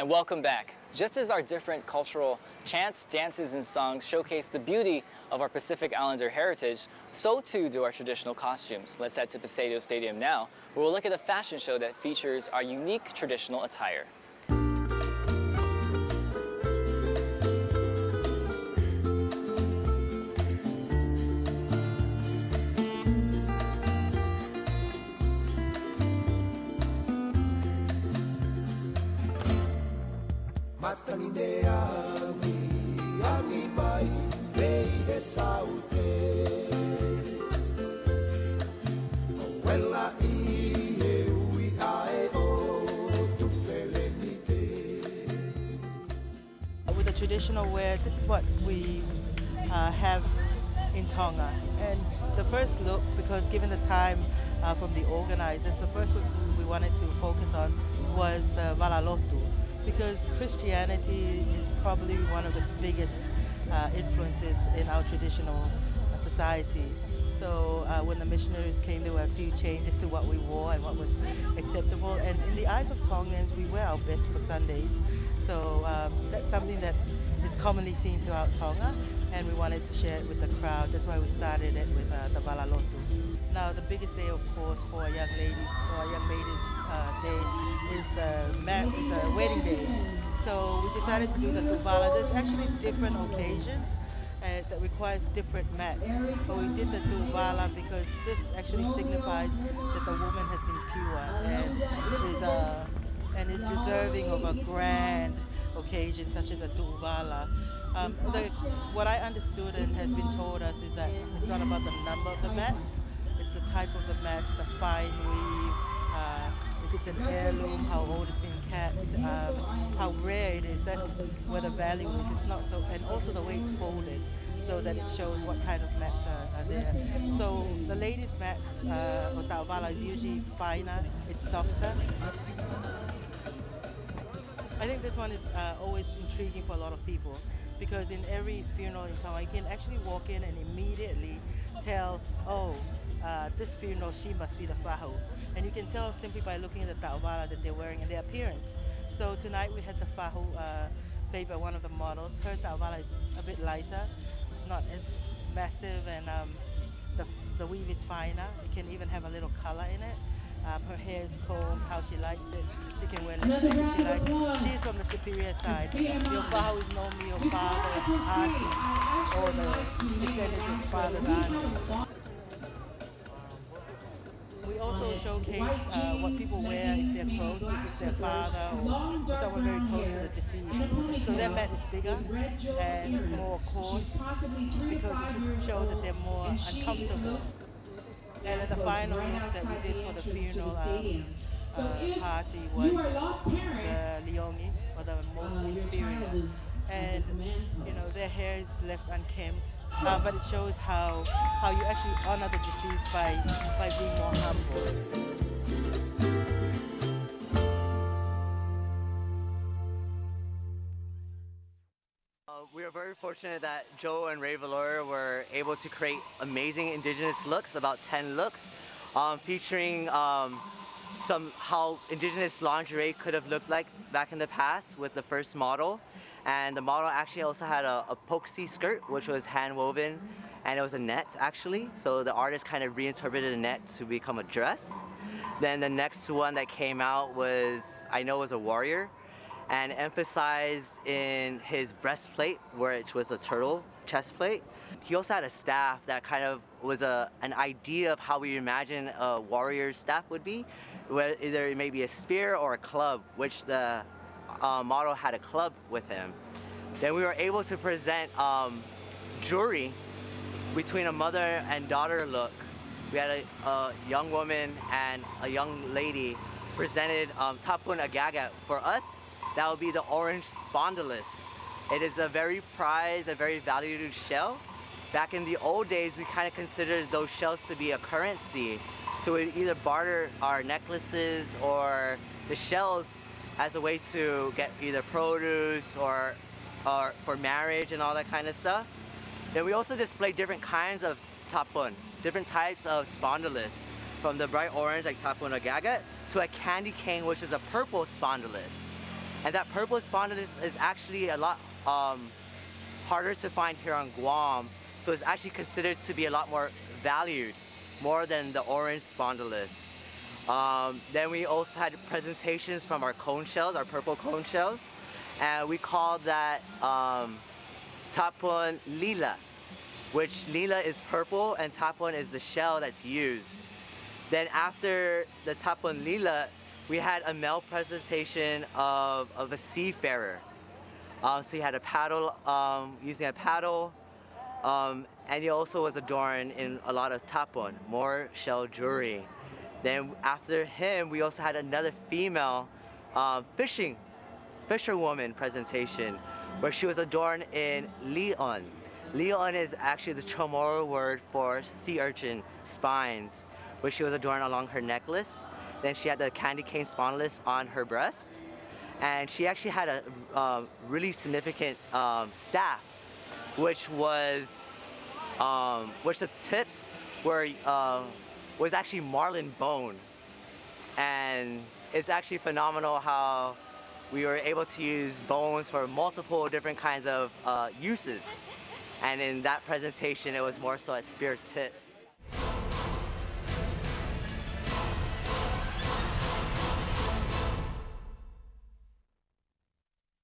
And welcome back. Just as our different cultural chants, dances, and songs showcase the beauty of our Pacific Islander heritage, so too do our traditional costumes. Let's head to Paseo Stadium now, where we'll look at a fashion show that features our unique traditional attire. With the traditional wear, this is what we have in Tonga. And the first look, because given the time from the organizers, the first look we wanted to focus on was the Valalotu, because Christianity is probably one of the biggest influences in our traditional society. So when the missionaries came, there were a few changes to what we wore and what was acceptable. And in the eyes of Tongans, we wear our best for Sundays. So that's something that is commonly seen throughout Tonga, and we wanted to share it with the crowd. That's why we started it with the Valalotu. Now, the biggest day, of course, for young ladies or young ladies' day is the wedding day. So we decided to do the Tuvala. There's actually different occasions that requires different mats. But we did the Tuvala because this actually signifies that the woman has been pure and is deserving of a grand occasion such as a Tuvala. What I understood and has been told us is that it's not about the number of the mats, it's the type of the mats, the fine weave, if it's an heirloom, how old it's been kept, how rare it is. That's where the value is. It's not so, and also the way it's folded, so that it shows what kind of mats are there. So the ladies' mats or Tauvala is usually finer, it's softer. I think this one is always intriguing for a lot of people, because in every funeral in Tonga, you can actually walk in and immediately tell, oh, this funeral, she must be the fahu. And you can tell simply by looking at the ta'avala that they're wearing and their appearance. So tonight we had the fahu played by one of the models. Her ta'avala is a bit lighter. It's not as massive, and the weave is finer. You can even have a little color in it. Her hair is combed how she likes it. She can wear lipstick if she likes. She's from the superior side. Your fahu is normally your father's auntie, or the descendants of father's auntie. We also showcase what people wear if they're close, if it's their father or someone very close to the deceased. So their mat is bigger and it's more coarse because it should show that they're more uncomfortable. And then the final look that we did for the funeral party was the leongi, or the most inferior. And you know, their hair is left unkempt, but it shows how you actually honor the deceased by being more humble. We are very fortunate that Joe and Ray Valora were able to create amazing indigenous looks, about 10 looks, featuring how indigenous lingerie could have looked like back in the past with the first model. And the model actually also had a poxy skirt, which was hand woven, and it was a net actually. So the artist kind of reinterpreted the net to become a dress. Then the next one that came out was, I know, was a warrior, and emphasized in his breastplate, which was a turtle chest plate. He also had a staff that kind of was an idea of how we imagine a warrior's staff would be, where either it may be a spear or a club, which the model had a club with him. Then we were able to present jewelry between a mother and daughter look. We had a young woman and a young lady presented tapun agaga. For us, that would be the orange spondylus. It is a very prized, a very valued shell. Back in the old days, we kind of considered those shells to be a currency. So we'd either barter our necklaces or the shells as a way to get either produce or for marriage and all that kind of stuff. Then we also display different kinds of tapun, different types of spondylus, from the bright orange like tapun agaga to a candy cane, which is a purple spondylus. And that purple spondylus is actually a lot harder to find here on Guam, so it's actually considered to be a lot more valued, more than the orange spondylus. Then we also had presentations from our cone shells, our purple cone shells, and we called that Tapon Lila, which Lila is purple and Tapon is the shell that's used. Then after the Tapon Lila, we had a male presentation of a seafarer. So he had a paddle, using a paddle, and he also was adorned in a lot of tapon, more shell jewelry. Then after him, we also had another female fisherwoman presentation, where she was adorned in leon. Leon is actually the Chamorro word for sea urchin spines, where she was adorned along her necklace. Then she had the candy cane spondylus on her breast. And she actually had a really significant staff, which was, which the tips were, was actually marlin bone. And it's actually phenomenal how we were able to use bones for multiple different kinds of uses. And in that presentation, it was more so as spear tips.